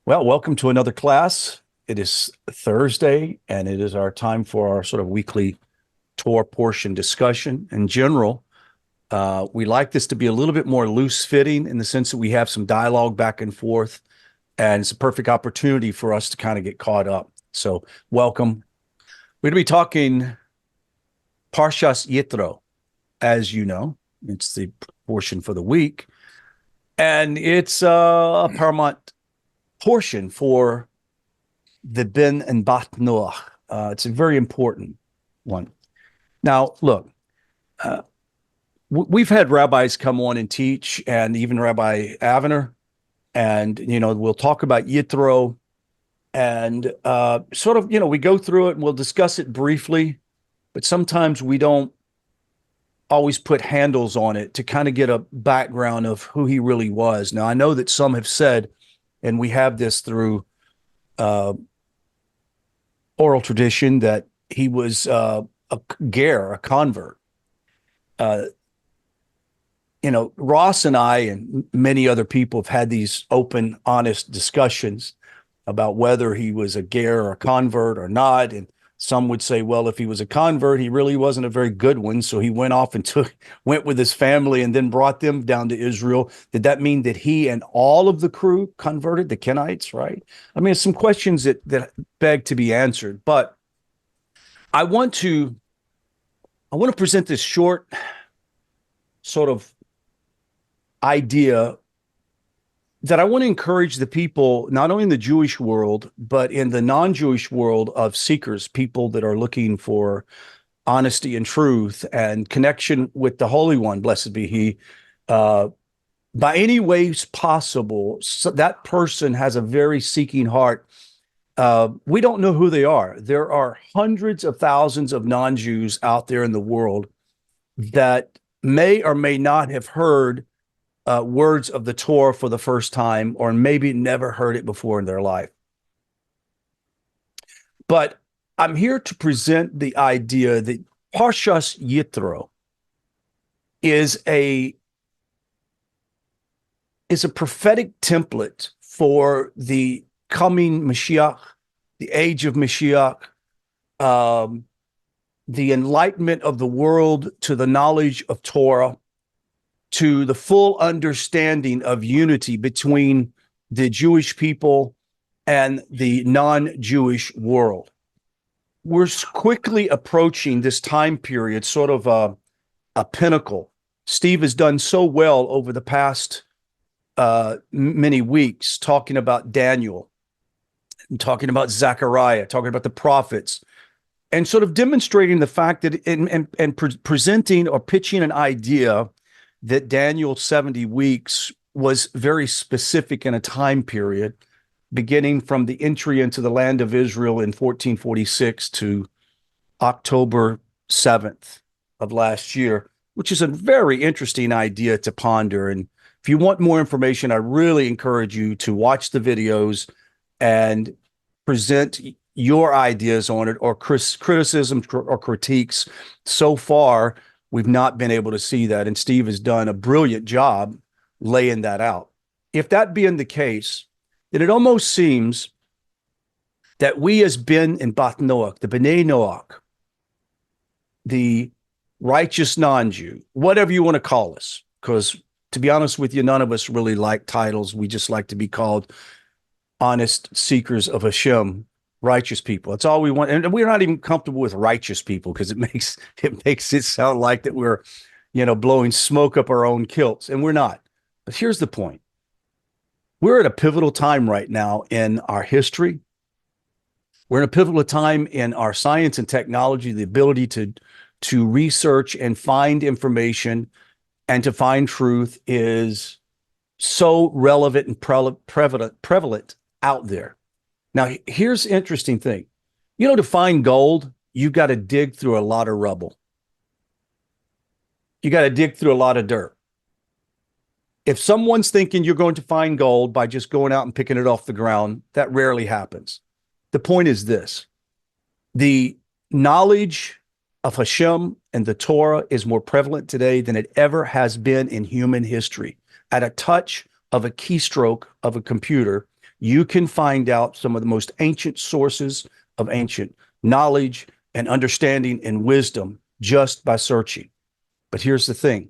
Well, welcome to another class. It is Thursday, and it is our time for our sort of weekly Torah portion discussion. In general, we like this to be a little bit more loose-fitting in the sense that we have some dialogue back and forth, and it's a perfect opportunity for us to kind of get caught up. So welcome. We're going to be talking Parshat Yitro, as you know. It's the portion for the week, and it's a paramount portion for the Ben and Bat Noach. It's a very important one. Now, look, we've had rabbis come on and teach, and even Rabbi Avner, and we'll talk about Yitro, and sort of we go through it and we'll discuss it briefly, but sometimes we don't always put handles on it to kind of get a background of who he really was. Now, I know that some have said, and we have this through oral tradition, that he was a ger, a convert. Ross and I and many other people have had these open, honest discussions about whether he was a ger or a convert or not. And some would say, well, if he was a convert, he really wasn't a very good one. So he went off and went with his family and then brought them down to Israel. Did that mean that he and all of the crew converted, the Kenites, right? I mean, some questions that beg to be answered. But I want to present this short sort of idea that I want to encourage the people, not only in the Jewish world, but in the non-Jewish world, of seekers, people that are looking for honesty and truth and connection with the Holy One, blessed be he, by any ways possible. So that person has a very seeking heart. We don't know who they are. There are hundreds of thousands of non-Jews out there in the world that may or may not have heard words of the Torah for the first time, or maybe never heard it before in their life. But I'm here to present the idea that Parshat Yitro is a prophetic template for the coming Moshiach, the age of Moshiach, the enlightenment of the world to the knowledge of Torah, to the full understanding of unity between the Jewish people and the non-Jewish world. We're quickly approaching this time period, sort of a pinnacle. Steve has done so well over the past many weeks talking about Daniel, and talking about Zechariah, talking about the prophets, and sort of demonstrating the fact that presenting or pitching an idea that Daniel's 70 weeks was very specific in a time period, beginning from the entry into the land of Israel in 1446 to October 7th of last year, which is a very interesting idea to ponder. And if you want more information, I really encourage you to watch the videos and present your ideas on it, or criticisms or critiques. So far, we've not been able to see that, and Steve has done a brilliant job laying that out. If that being the case, then it almost seems that we as Ben and Bat Noach, the B'nai Noach, the righteous non-Jew, whatever you want to call us, because to be honest with you, none of us really like titles. We just like to be called honest seekers of Hashem, righteous people. That's all we want. And we're not even comfortable with righteous people, because it makes it sound like that we're, blowing smoke up our own kilts, and we're not. But here's the point. We're at a pivotal time right now in our history. We're in a pivotal time in our science and technology. The ability to research and find information and to find truth is so relevant and prevalent out there. Now, here's the interesting thing. To find gold, you've got to dig through a lot of rubble. You got to dig through a lot of dirt. If someone's thinking you're going to find gold by just going out and picking it off the ground, that rarely happens. The point is this: the knowledge of Hashem and the Torah is more prevalent today than it ever has been in human history. At a touch of a keystroke of a computer, You can find out some of the most ancient sources of ancient knowledge and understanding and wisdom just by searching. But here's the thing.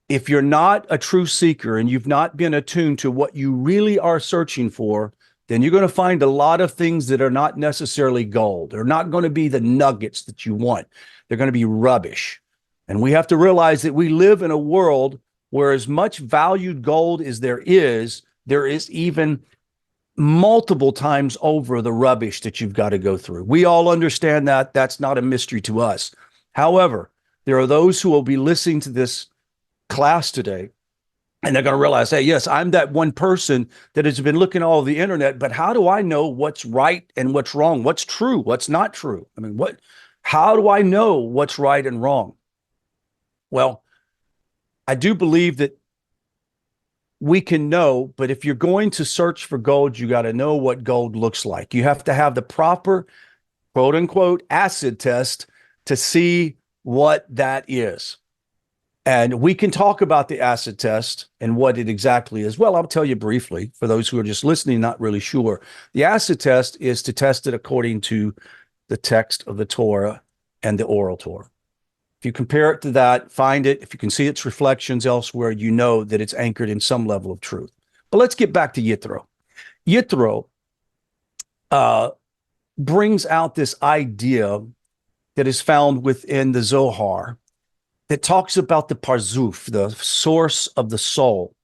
If you're not a true seeker and you've not been attuned to what you really are searching for, then you're going to find a lot of things that are not necessarily gold. They're not going to be the nuggets that you want. They're going to be rubbish. And we have to realize that we live in a world where as much valued gold as there is even multiple times over the rubbish that you've got to go through. We all understand that. That's not a mystery to us. However, there are those who will be listening to this class today, and they're going to realize, hey, yes, I'm that one person that has been looking all over the internet, but how do I know what's right and what's wrong? What's true? What's not true? I mean, how do I know what's right and wrong? Well, I do believe that we can know, but if you're going to search for gold, you got to know what gold looks like. You have to have the proper, quote unquote, acid test to see what that is. And we can talk about the acid test and what it exactly is. Well, I'll tell you briefly for those who are just listening, not really sure. The acid test is to test it according to the text of the Torah and the oral Torah. If you compare it to that, find it. If you can see its reflections elsewhere, you know that it's anchored in some level of truth. But let's get back to Yitro. Yitro brings out this idea that is found within the Zohar that talks about the parzuf, the source of the soul.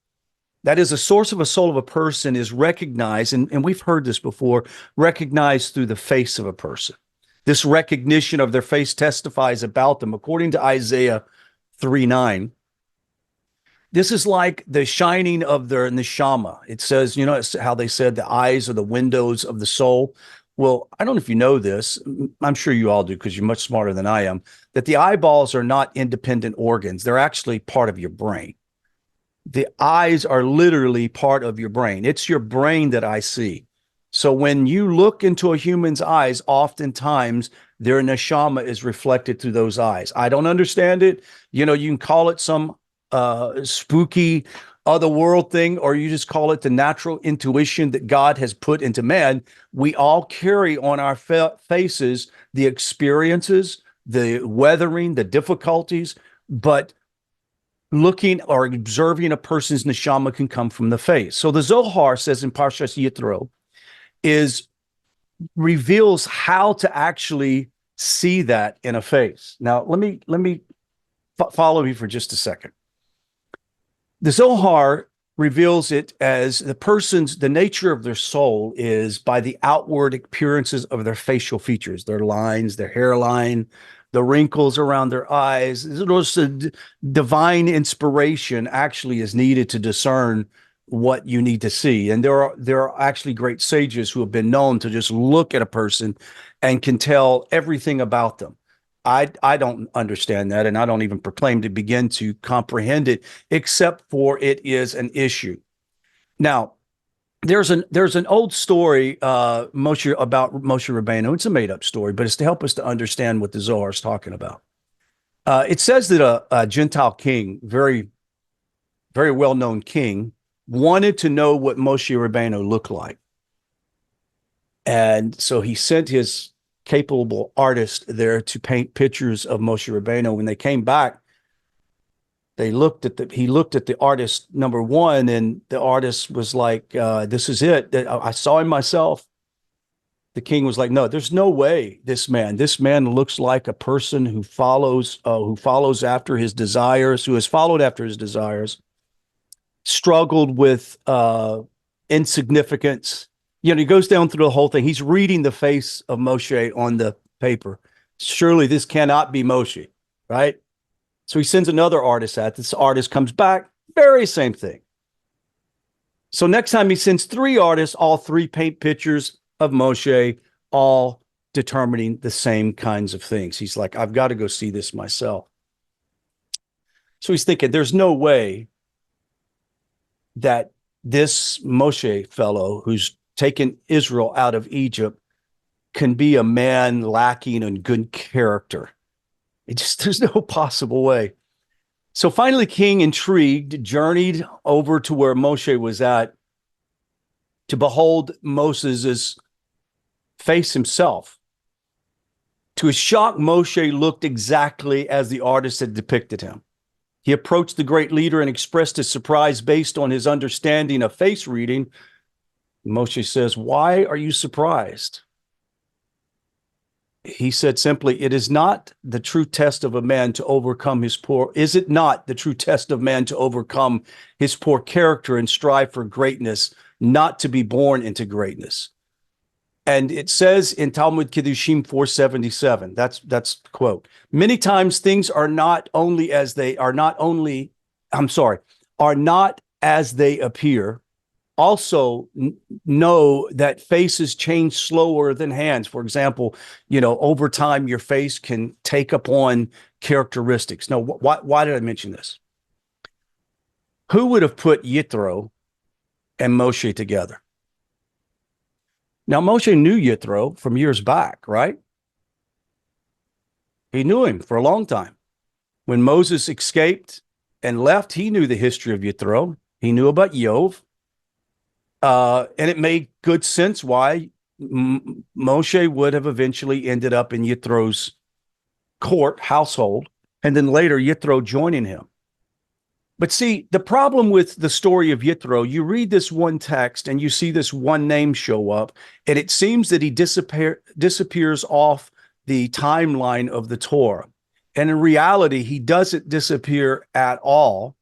That is, the source of a soul of a person is recognized, and we've heard this before, recognized through the face of a person. This recognition of their face testifies about them. According to Isaiah 3:9, this is like the shining of their neshama. It says, it's how they said the eyes are the windows of the soul. Well, I don't know if you know this. I'm sure you all do because you're much smarter than I am, that the eyeballs are not independent organs. They're actually part of your brain. The eyes are literally part of your brain. It's your brain that I see. So when you look into a human's eyes, oftentimes their neshama is reflected through those eyes. I don't understand it. You can call it some spooky other world thing, or you just call it the natural intuition that God has put into man. We all carry on our faces the experiences, the weathering, the difficulties, but looking or observing a person's neshama can come from the face. So the Zohar says in Parshat Yitro reveals how to actually see that in a face. Now, let me follow me for just a second. The Zohar reveals it as the nature of their soul is by the outward appearances of their facial features, their lines, their hairline, the wrinkles around their eyes. Divine inspiration actually is needed to discern what you need to see. And there are actually great sages who have been known to just look at a person and can tell everything about them. I don't understand that, and I don't even proclaim to begin to comprehend it, except for it is an issue. Now, there's an old story about Moshe Rabbeinu. It's a made-up story, but it's to help us to understand what the Zohar is talking about. It says that a Gentile king, very, very well-known king, wanted to know what Moshe Rabbeinu looked like. And so he sent his capable artist there to paint pictures of Moshe Rabbeinu. When they came back, he looked at the artist number one, and the artist was like, this is it. I saw him myself. The king was like, no, there's no way this man looks like a person who follows after his desires, who has followed after his desires, struggled with insignificance. He goes down through the whole thing. He's reading the face of Moshe on the paper. Surely this cannot be Moshe, right? So he sends another artist out. This artist comes back, very same thing. So next time he sends 3 artists, all 3 paint pictures of Moshe, all determining the same kinds of things. He's like, I've got to go see this myself. So he's thinking, there's no way that this Moshe fellow who's taken Israel out of Egypt can be a man lacking in good character. There's no possible way. So finally, king, intrigued, journeyed over to where Moshe was at to behold Moses' face himself. To his shock, Moshe looked exactly as the artist had depicted him. He approached the great leader and expressed his surprise based on his understanding of face reading. Moshe says, "Why are you surprised?" He said simply, "It is not the true test of a man to overcome his poor. Is it not the true test of man to overcome his poor character and strive for greatness, not to be born into greatness?" And it says in Talmud Kiddushim 477, that's the quote. Many times things are not as they appear. Also know that faces change slower than hands. For example, over time your face can take upon characteristics. Now, why did I mention this? Who would have put Yitro and Moshe together? Now, Moshe knew Yitro from years back, right? He knew him for a long time. When Moses escaped and left, he knew the history of Yitro. He knew about Yov. And it made good sense why Moshe would have eventually ended up in Yitro's court household, and then later Yitro joining him. But see, the problem with the story of Yitro, you read this one text and you see this one name show up, and it seems that he disappears off the timeline of the Torah. And in reality, he doesn't disappear at all.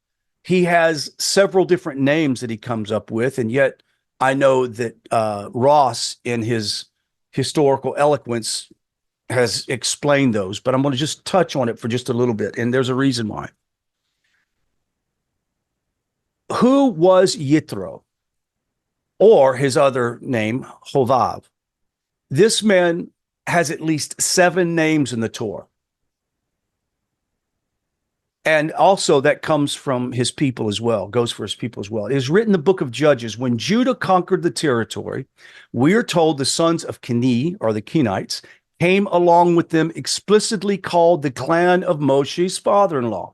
He has several different names that he comes up with, and yet I know that Ross, in his historical eloquence, has explained those, but I'm going to just touch on it for just a little bit, and there's a reason why. Who was Yitro, or his other name, Hovav? This man has at least 7 names in the Torah. And also that comes from his people as well, goes for his people as well. It is written in the book of Judges, when Judah conquered the territory, we are told the sons of Keni, or the Kenites, came along with them, explicitly called the clan of Moshe's father-in-law.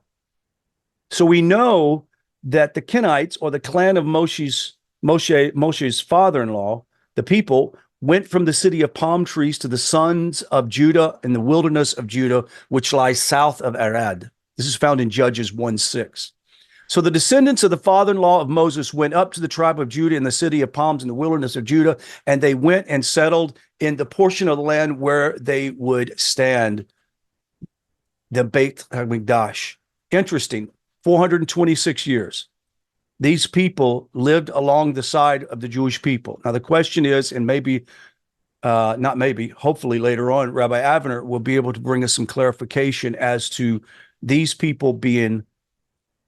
So we know that the Kenites, or the clan of Moshe's father-in-law, the people, went from the city of palm trees to the sons of Judah in the wilderness of Judah, which lies south of Arad. This is found in Judges 1:6. So the descendants of the father-in-law of Moses went up to the tribe of Judah in the city of palms in the wilderness of Judah, and they went and settled in the portion of the land where they would stand, the Beit HaMikdash. Interesting, 426 years. These people lived along the side of the Jewish people. Now the question is, and maybe, not maybe, hopefully later on, Rabbi Avner will be able to bring us some clarification as to these people being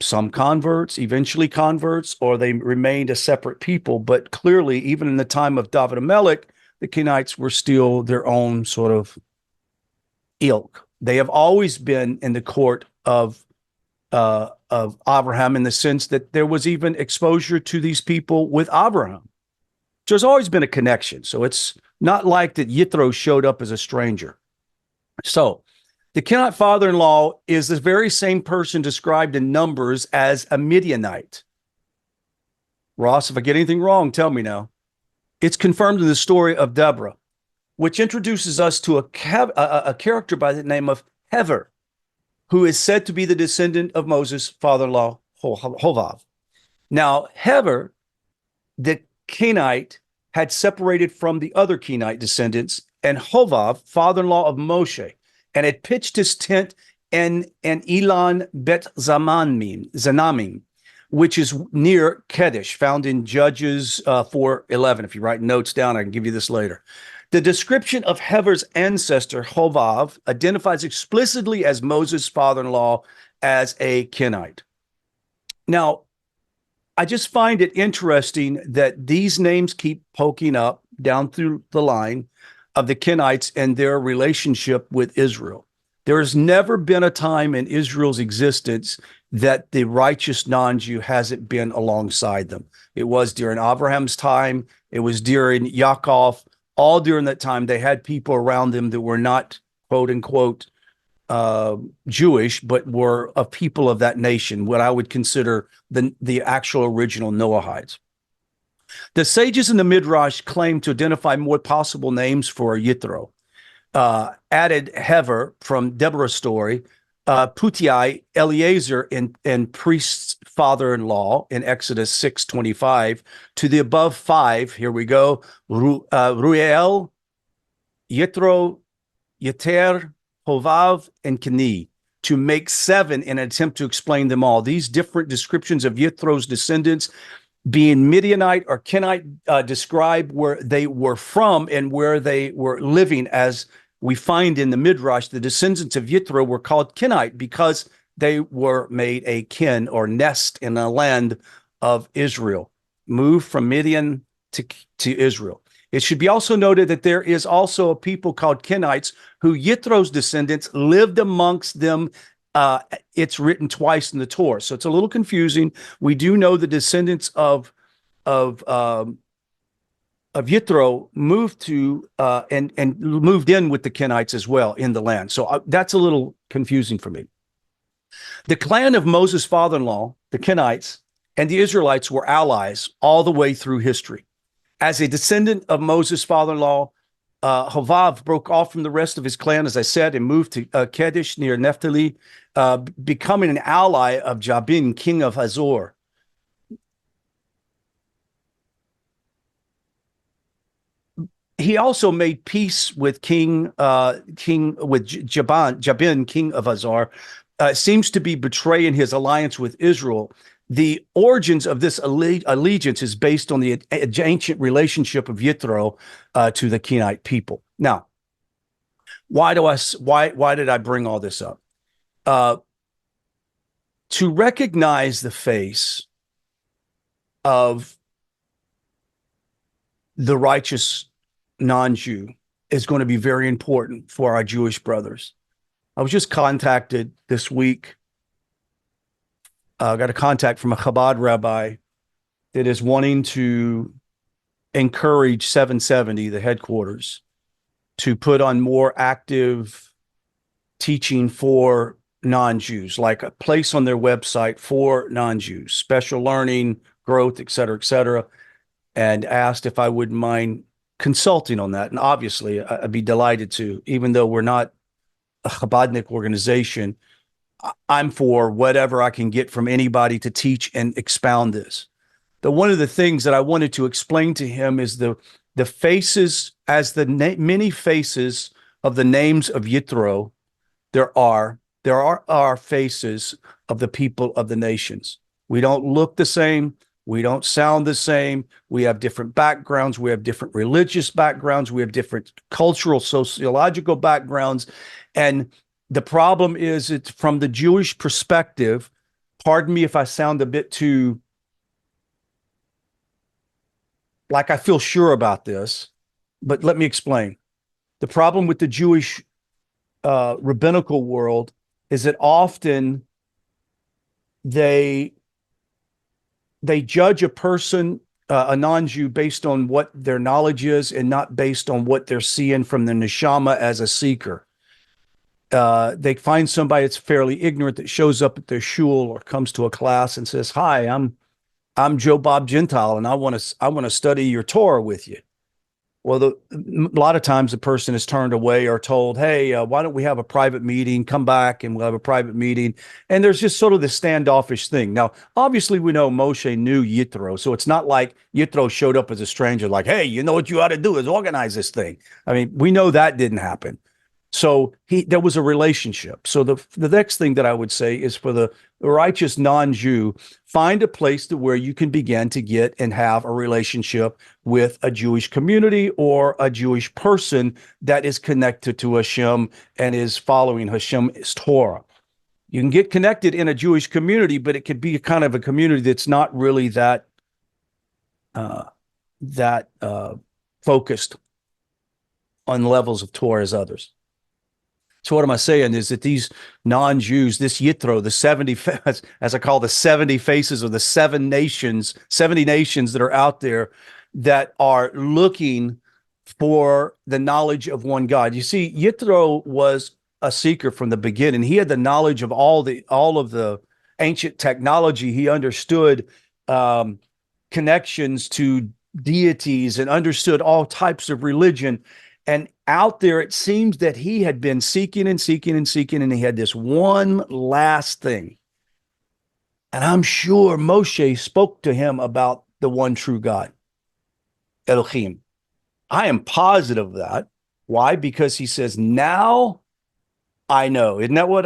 some converts, eventually converts, or they remained a separate people. But clearly, even in the time of David HaMelech, the Kenites were still their own sort of ilk. They have always been in the court of Abraham, in the sense that there was even exposure to these people with Abraham. So there's always been a connection. So it's not like that Yitro showed up as a stranger. So the Kenite father-in-law is the very same person described in Numbers as a Midianite. Ross, if I get anything wrong, tell me now. It's confirmed in the story of Deborah, which introduces us to a character by the name of Hever, who is said to be the descendant of Moses' father-in-law, Hovav. Now, Hever, the Kenite, had separated from the other Kenite descendants, and Hovav, father-in-law of Moshe, and had pitched his tent in Elon Bet Zanamim, which is near Kedesh, found in Judges 4:11. If you write notes down, I can give you this later. The description of Hever's ancestor, Hovav, identifies explicitly as Moses' father-in-law as a Kenite. Now, I just find it interesting that these names keep poking up down through the line of the Kenites and their relationship with Israel. There has never been a time in Israel's existence that the righteous non-Jew hasn't been alongside them. It was during Abraham's time. It was during Yaakov. All during that time, they had people around them that were not, quote unquote, Jewish, but were a people of that nation, what I would consider the actual original Noahites. The sages in the Midrash claim to identify more possible names for Yitro. Added Hever from Deborah's story, Putiai, Eliezer, and priest's father-in-law in Exodus 6:25 to the above five. Here we go: Ruel, Yitro, Yeter, Hovav, and Keni, to make seven in an attempt to explain them all. These different descriptions of Yithro's descendants, being Midianite or Kenite, describe where they were from and where they were living. As we find in the Midrash, the descendants of Yitro were called Kenite because they were made a kin or nest in the land of Israel, moved from Midian to Israel. It should be also noted that there is also a people called Kenites who Yithro's descendants lived amongst them. It's written twice in the Torah, so it's a little confusing. We do know the descendants of Yitro moved to and moved in with the Kenites as well in the land. So that's a little confusing for me. The clan of Moses' father-in-law, the Kenites, and the Israelites were allies all the way through history. As a descendant of Moses' father-in-law, Hovav broke off from the rest of his clan, as I said, and moved to Kedesh near Naphtali, becoming an ally of Jabin, king of Hazor. He also made peace with Jabin, king of Hazor. Seems to be betraying his alliance with Israel. The origins of this allegiance is based on the ancient relationship of Yitro to the Kenite people. Now, why did I bring all this up? To recognize the face of the righteous non-Jew is going to be very important for our Jewish brothers. I was just contacted this week. Got a contact from a Chabad rabbi that is wanting to encourage 770, the headquarters, to put on more active teaching for non-Jews, like a place on their website for non-Jews, special learning, growth, et cetera, and asked if I wouldn't mind consulting on that. And obviously, I'd be delighted to, even though we're not a Chabadnik organization. I'm for whatever I can get from anybody to teach and expound this. One of the things that I wanted to explain to him is the faces, as the many faces of the names of Yitro, there are faces of the people of the nations. We don't look the same. We don't sound the same. We have different backgrounds. We have different religious backgrounds. We have different cultural, sociological backgrounds. And the problem is, it's from the Jewish perspective. Pardon me if I sound a bit too, like I feel sure about this, but let me explain. The problem with the Jewish rabbinical world is that often they judge a person, a non-Jew, based on what their knowledge is and not based on what they're seeing from the neshama as a seeker. They find somebody that's fairly ignorant that shows up at their shul or comes to a class and says, "Hi, I'm Joe Bob Gentile, and I want to study your Torah with you." Well, a lot of times the person is turned away or told, "Hey, why don't we have a private meeting? Come back and we'll have a private meeting." And there's just sort of this standoffish thing. Now, obviously, we know Moshe knew Yitro, so it's not like Yitro showed up as a stranger, like, "Hey, you know what you ought to do is organize this thing." I mean, we know that didn't happen. So there was a relationship. So the next thing that I would say is, for the righteous non-Jew, find a place where you can begin to get and have a relationship with a Jewish community or a Jewish person that is connected to Hashem and is following Hashem's Torah. You can get connected in a Jewish community, but it could be a kind of a community that's not really that focused on levels of Torah as others. So what am I saying is that these non-Jews, this Yitro, the 70, as I call the 70 faces of the 70 nations that are out there that are looking for the knowledge of one God. You see, Yitro was a seeker from the beginning. He had the knowledge of all of the ancient technology. He understood connections to deities and understood all types of religion. And out there, it seems that he had been seeking and seeking and seeking, and he had this one last thing. And I'm sure Moshe spoke to him about the one true God, Elohim. I am positive of that. Why? Because he says, now I know. Isn't that what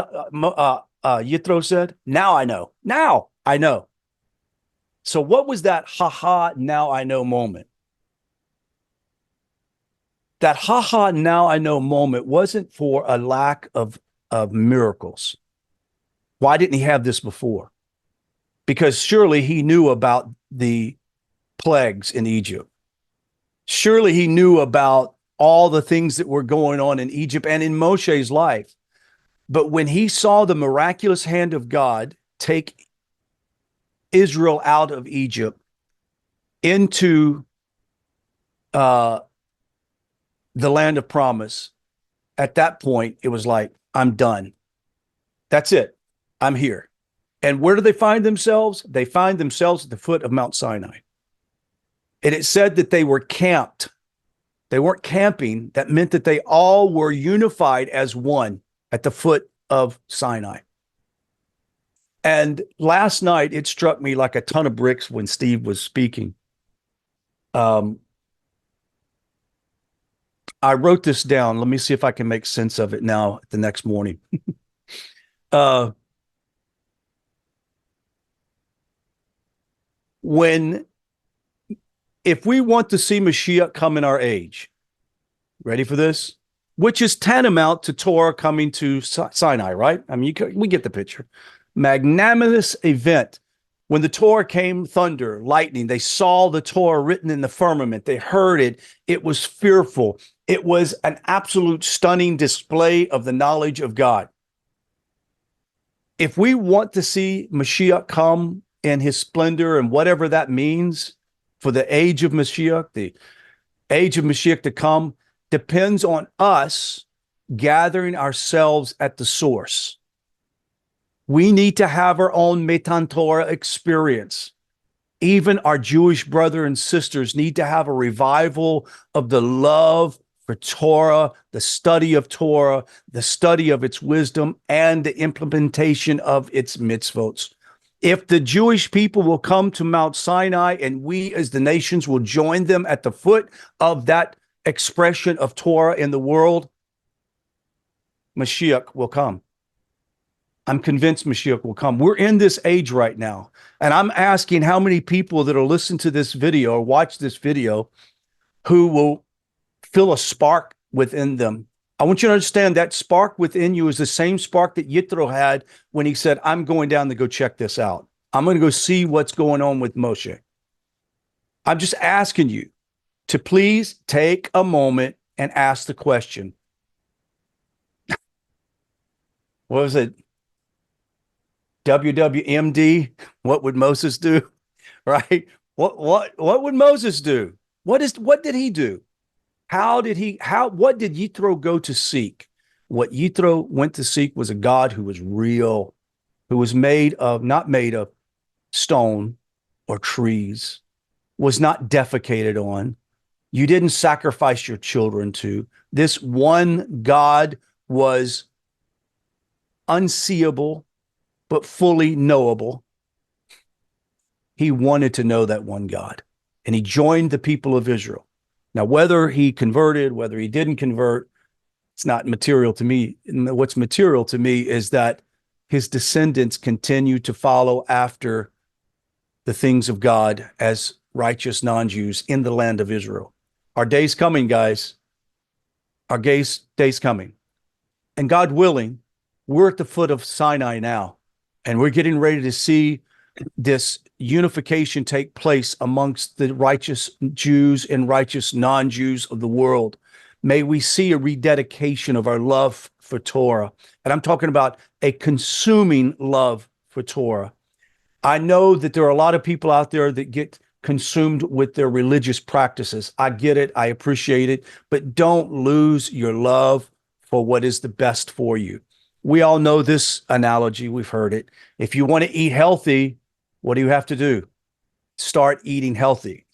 Yitro said? Now I know. Now I know. So what was that ha-ha, now I know moment? That ha-ha, now I know moment wasn't for a lack of miracles. Why didn't he have this before? Because surely he knew about the plagues in Egypt. Surely he knew about all the things that were going on in Egypt and in Moshe's life. But when he saw the miraculous hand of God take Israel out of Egypt into the land of promise, at that point, it was like, I'm done. That's it. I'm here. And where do they find themselves? They find themselves at the foot of Mount Sinai. And it said that they were camped. They weren't camping. That meant that they all were unified as one at the foot of Sinai. And last night, it struck me like a ton of bricks when Steve was speaking. I wrote this down. Let me see if I can make sense of it now the next morning. If we want to see Moshiach come in our age, ready for this? Which is tantamount to Torah coming to Sinai, right? I mean, we get the picture. Magnanimous event. When the Torah came, thunder, lightning, they saw the Torah written in the firmament. They heard it. It was fearful. It was an absolute stunning display of the knowledge of God. If we want to see Moshiach come in his splendor and whatever that means for the age of Moshiach, the age of Moshiach to come, depends on us gathering ourselves at the source. We need to have our own Matan Torah experience. Even our Jewish brothers and sisters need to have a revival of the love for Torah, the study of Torah, the study of its wisdom, and the implementation of its mitzvot. If the Jewish people will come to Mount Sinai and we as the nations will join them at the foot of that expression of Torah in the world, Moshiach will come. I'm convinced Moshiach will come. We're in this age right now. And I'm asking how many people that will listen to this video or watch this video who will feel a spark within them. I want you to understand that spark within you is the same spark that Yitro had when he said, I'm going down to go check this out. I'm going to go see what's going on with Moshe. I'm just asking you to please take a moment and ask the question. What was it? WWMD, what would Moses do? Right? What would Moses do? What did he do? What did Yitro go to seek? What Yitro went to seek was a God who was real, who was not made of stone or trees, was not defecated on. You didn't sacrifice your children to. This one God was unseeable, but fully knowable. He wanted to know that one God, and he joined the people of Israel. Now, whether he converted, whether he didn't convert, it's not material to me. And what's material to me is that his descendants continue to follow after the things of God as righteous non-Jews in the land of Israel. Our day's coming, guys. Our day's coming. And God willing, we're at the foot of Sinai now. And we're getting ready to see this unification take place amongst the righteous Jews and righteous non-Jews of the world. May we see a rededication of our love for Torah. And I'm talking about a consuming love for Torah. I know that there are a lot of people out there that get consumed with their religious practices. I get it. I appreciate it. But don't lose your love for what is the best for you. We all know this analogy. We've heard it. If you want to eat healthy, what do you have to do? Start eating healthy.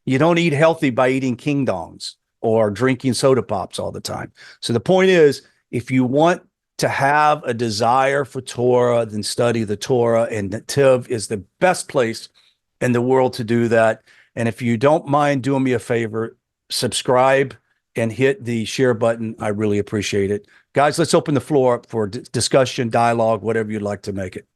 You don't eat healthy by eating king dongs or drinking soda pops all the time. So the point is, if you want to have a desire for Torah, then study the Torah, and NETIV is the best place in the world to do that. And if you don't mind doing me a favor, subscribe and hit the share button. I really appreciate it. Guys, let's open the floor up for discussion, dialogue, whatever you'd like to make it.